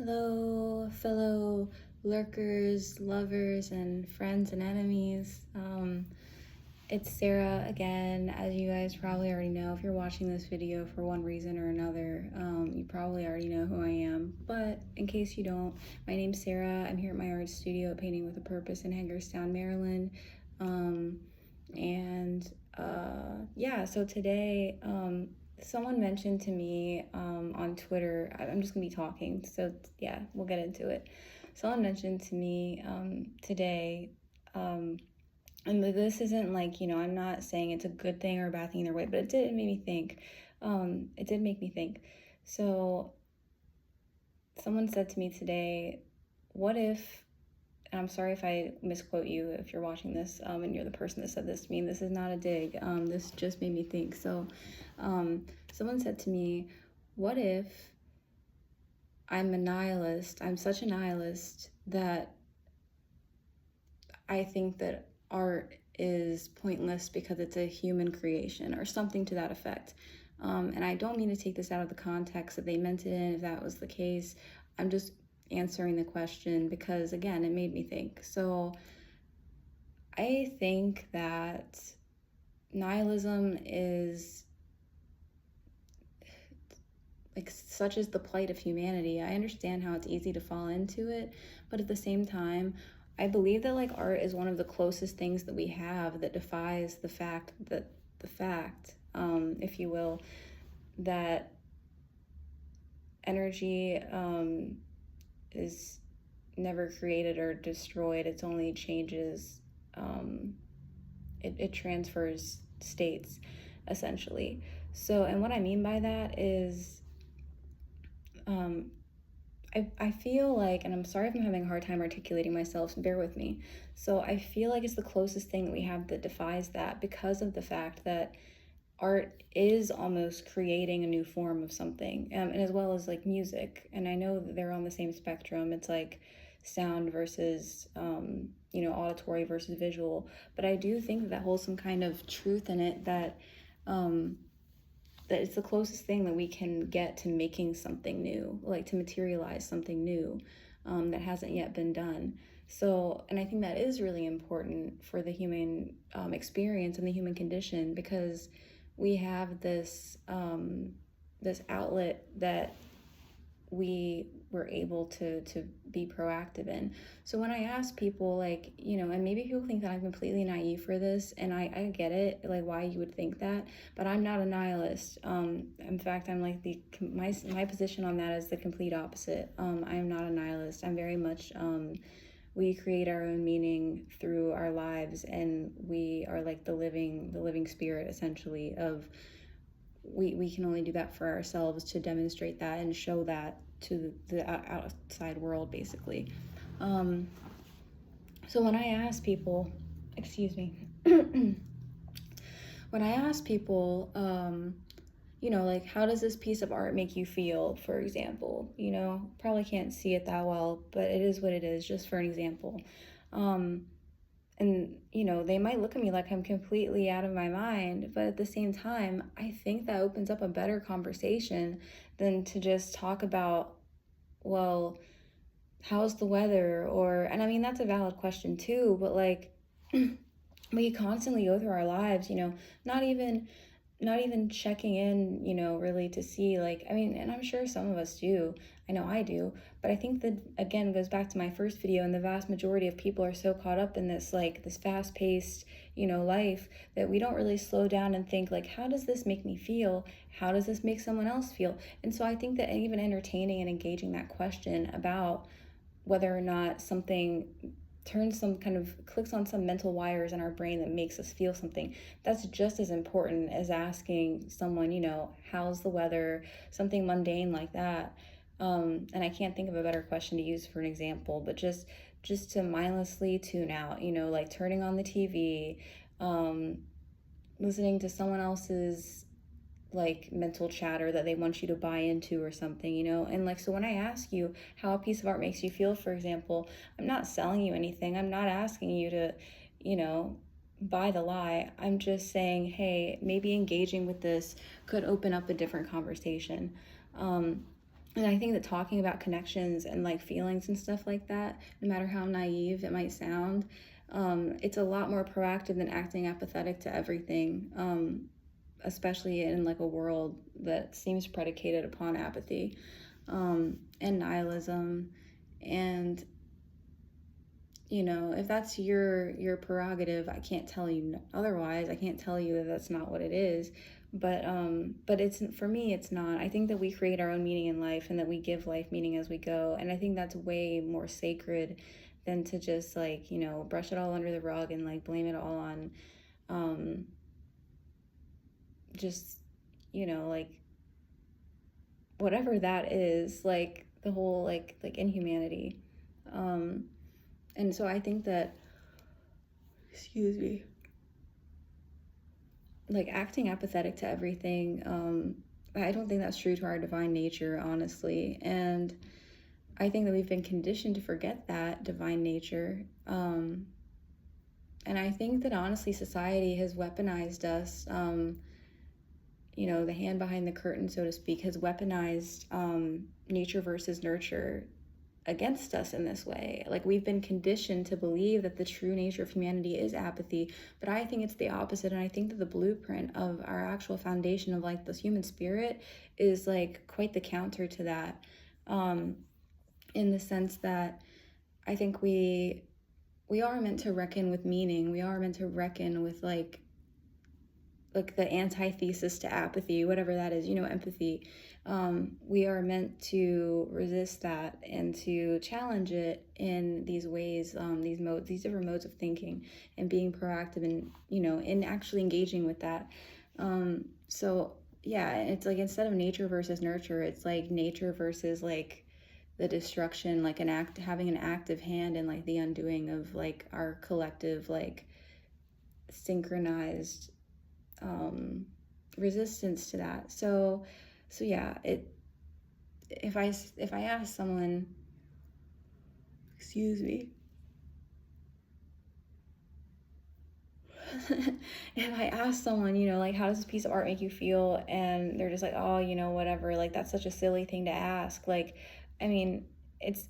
Hello, fellow lurkers, lovers, and friends and enemies. It's Sarah again. As you guys probably already know, if you're watching this video for one reason or another, you probably already know who I am. But in case you don't, my name's Sarah. I'm here at my art studio at Painting with a Purpose in Hagerstown, Maryland. Yeah, so today, someone mentioned to me on Twitter, I'm just gonna be talking, so yeah, we'll get into it. Someone mentioned to me today, and this isn't like, I'm not saying it's a good thing or a bad thing either way, but it did make me think. It did make me think. So someone said to me today, what if, and I'm sorry if I misquote you if you're watching this and you're the person that said this to me. This is not a dig. This just made me think. So someone said to me, what if I'm a nihilist? I'm such a nihilist that I think that art is pointless because it's a human creation or something to that effect. And I don't mean to take this out of the context that they meant it in, if that was the case. I'm just answering the question because, again, it made me think. So I think that nihilism is like such is the plight of humanity. I understand how it's easy to fall into it, but at the same time, I believe that like art is one of the closest things that we have that defies the fact, if you will, that energy is never created or destroyed. It's only changes. It transfers states, essentially. So, and what I mean by that is, I feel like, and I'm sorry if I'm having a hard time articulating myself, so bear with me. So I feel like it's the closest thing that we have that defies that because of the fact that art is almost creating a new form of something, and as well as like music. And I know that they're on the same spectrum. It's like sound versus, auditory versus visual. But I do think that holds some kind of truth in it that that it's the closest thing that we can get to making something new, like to materialize something new that hasn't yet been done. So, and I think that is really important for the human experience and the human condition because we have this this outlet that we were able to be proactive in. So when I ask people, like, and maybe people think that I'm completely naive for this, and I get it, like why you would think that, but I'm not a nihilist. In fact, I'm like my position on that is the complete opposite. I am not a nihilist. I'm very much we create our own meaning through our lives, and we are like the living spirit, essentially, of we can only do that for ourselves to demonstrate that and show that to the outside world, basically. So when I ask people, excuse me, when I ask people, like, how does this piece of art make you feel, for example? Probably can't see it that well, but it is what it is, just for an example. And, they might look at me like I'm completely out of my mind, but at the same time, I think that opens up a better conversation than to just talk about, well, how's the weather? And I mean, that's a valid question too, but like, we constantly go through our lives, not even checking in, really to see, like, I mean, and I'm sure some of us do. I know I do. But I think that, again, goes back to my first video, and the vast majority of people are so caught up in this, like, this fast-paced, life that we don't really slow down and think, like, how does this make me feel? How does this make someone else feel? And so I think that even entertaining and engaging that question about whether or not something clicks on some mental wires in our brain that makes us feel something, that's just as important as asking someone, how's the weather, something mundane like that. And I can't think of a better question to use for an example, but just to mindlessly tune out, like turning on the TV, listening to someone else's like mental chatter that they want you to buy into or something, and like, so when I ask you how a piece of art makes you feel, for example, I'm not selling you anything. I'm not asking you to, buy the lie. I'm just saying, hey, maybe engaging with this could open up a different conversation. And I think that talking about connections and like feelings and stuff like that, no matter how naive it might sound, it's a lot more proactive than acting apathetic to everything, especially in like a world that seems predicated upon apathy, and nihilism. And if that's your prerogative, I can't tell you otherwise. I can't tell you that that's not what it is. But it's, for me, it's not. I think that we create our own meaning in life, and that we give life meaning as we go, and I think that's way more sacred than to just like brush it all under the rug and like blame it all on um just like whatever that is, like the whole like inhumanity. um and so I think that, excuse me, like acting apathetic to everything, I don't think that's true to our divine nature, honestly. And I think that we've been conditioned to forget that divine nature. And I think that honestly society has weaponized us. The hand behind the curtain, so to speak, has weaponized nature versus nurture against us in this way. Like, we've been conditioned to believe that the true nature of humanity is apathy, but I think it's the opposite. And I think that the blueprint of our actual foundation of like this human spirit is like quite the counter to that, in the sense that I think we are meant to reckon with meaning. We are meant to reckon with like the antithesis to apathy, whatever that is, empathy. We are meant to resist that and to challenge it in these ways, these different modes of thinking, and being proactive and, in actually engaging with that. So yeah, it's like, instead of nature versus nurture, it's like nature versus like the destruction, like having an active hand in like the undoing of like our collective, like synchronized resistance to that. So yeah, if I ask someone, excuse me, if I ask someone, like, how does this piece of art make you feel, and they're just like, oh, whatever, like that's such a silly thing to ask. Like, I mean, it's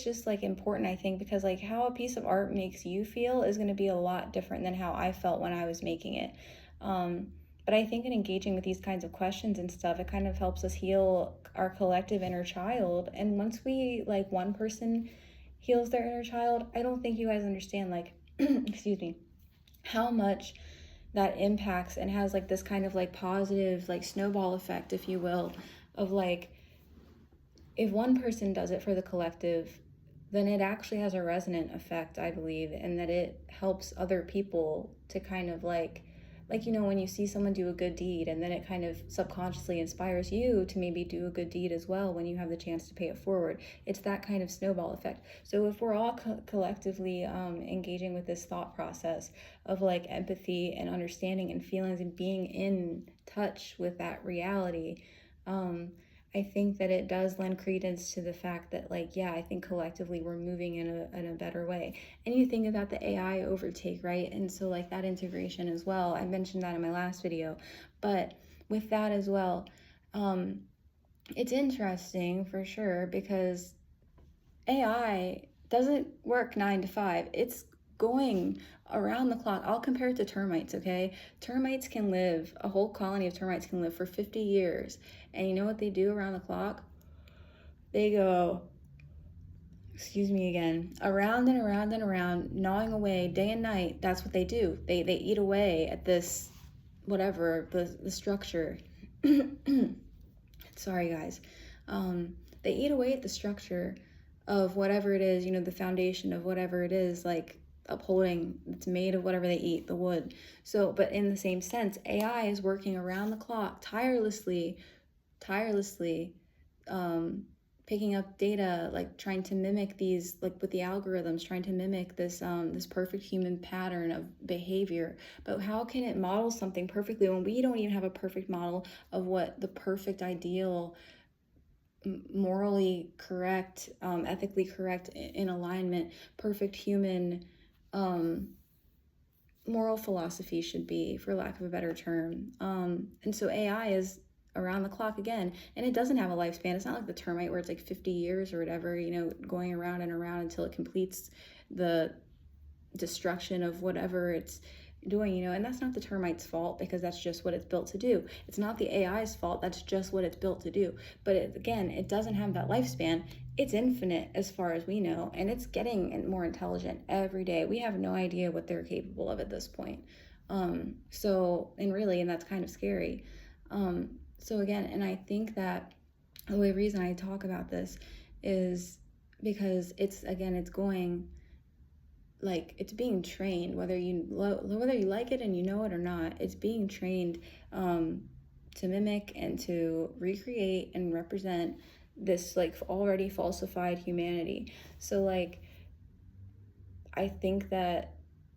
just like important, I think, because like how a piece of art makes you feel is going to be a lot different than how I felt when I was making it. um but I think in engaging with these kinds of questions and stuff, it kind of helps us heal our collective inner child. And once we, like, one person heals their inner child, I don't think you guys understand, like, excuse me, how much that impacts and has like this kind of like positive like snowball effect, if you will, of like, if one person does it for the collective, then it actually has a resonant effect, I believe, and that it helps other people to kind of like when you see someone do a good deed, and then it kind of subconsciously inspires you to maybe do a good deed as well when you have the chance to pay it forward. It's that kind of snowball effect. So if we're all collectively engaging with this thought process of like empathy and understanding and feelings and being in touch with that reality, I think that it does lend credence to the fact that, like, yeah, I think collectively we're moving in a better way. And you think about the AI overtake, right? And so, like, that integration as well. I mentioned that in my last video. But with that as well, it's interesting for sure, because AI doesn't work 9 to 5. It's going around the clock. I'll compare it to termites, okay? A whole colony of termites can live for 50 years. And you know what they do around the clock? They go, excuse me again, around and around and around, gnawing away day and night. That's what they do. They eat away at this, whatever, the structure. Sorry, guys. They eat away at the structure of whatever it is, the foundation of whatever it is, like upholding, it's made of whatever they eat, the wood. So, but in the same sense, AI is working around the clock, tirelessly, picking up data, like trying to mimic these, like with the algorithms, trying to mimic this perfect human pattern of behavior. But how can it model something perfectly when we don't even have a perfect model of what the perfect ideal, morally correct, ethically correct, in alignment, perfect human moral philosophy should be, for lack of a better term. And so AI is around the clock again, and it doesn't have a lifespan. It's not like the termite where it's like 50 years or whatever, you know, going around and around until it completes the destruction of whatever it's doing, you know. And that's not the termite's fault, because that's just what it's built to do. It's not the AI's fault, that's just what it's built to do. But again, it doesn't have that lifespan. It's infinite as far as we know, and it's getting more intelligent every day. We have no idea what they're capable of at this point. And that's kind of scary. So again, and I think that the only reason I talk about this is because it's going, like, it's being trained, whether you like it and you know it or not. It's being trained to mimic and to recreate and represent this like already falsified humanity. So like, I think that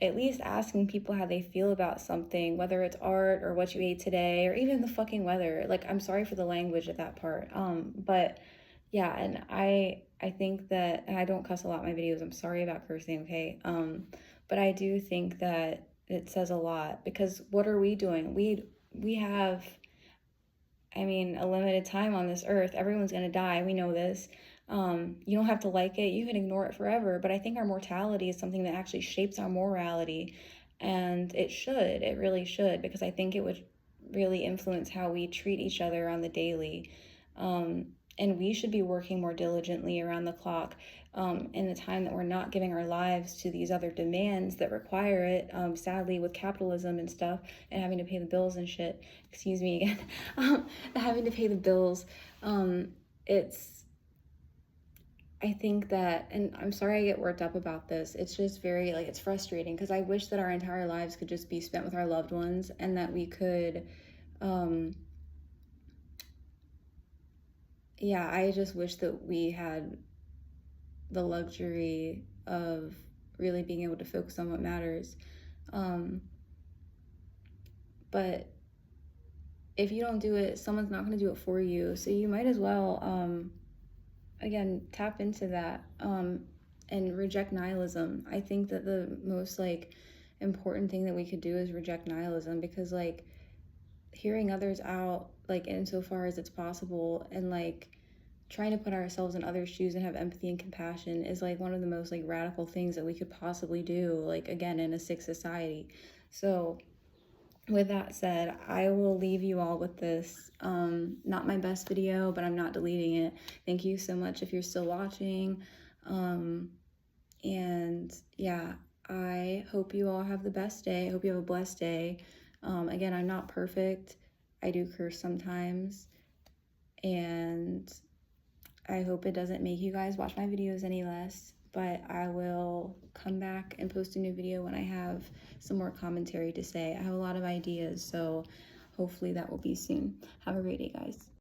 at least asking people how they feel about something, whether it's art or what you ate today or even the fucking weather. Like, I'm sorry for the language at that part. But yeah, and I think that, and I don't cuss a lot in my videos. I'm sorry about cursing, okay? But I do think that it says a lot, because what are we doing? We have, I mean, a limited time on this earth. Everyone's gonna die. We know this. You don't have to like it. You can ignore it forever. But I think our mortality is something that actually shapes our morality, and it should. It really should, because I think it would really influence how we treat each other on the daily. And we should be working more diligently around the clock, in the time that we're not giving our lives to these other demands that require it. Sadly, with capitalism and stuff, and having to pay the bills and shit. Excuse me again. Having to pay the bills. It's, I think that, and I'm sorry I get worked up about this. It's just very, like, it's frustrating, because I wish that our entire lives could just be spent with our loved ones, and that we could, yeah, I just wish that we had the luxury of really being able to focus on what matters. But if you don't do it, someone's not going to do it for you. So you might as well, again, tap into that, and reject nihilism. I think that the most like important thing that we could do is reject nihilism, because like, hearing others out, like, insofar as it's possible, and like trying to put ourselves in others' shoes and have empathy and compassion is like one of the most like radical things that we could possibly do, like, again, in a sick society. So with that said, I will leave you all with this, not my best video, but I'm not deleting it. Thank you so much if you're still watching. And yeah, I hope you all have the best day. I hope you have a blessed day. Again, I'm not perfect. I do curse sometimes, and I hope it doesn't make you guys watch my videos any less, but I will come back and post a new video when I have some more commentary to say. I have a lot of ideas, so hopefully that will be soon. Have a great day, guys.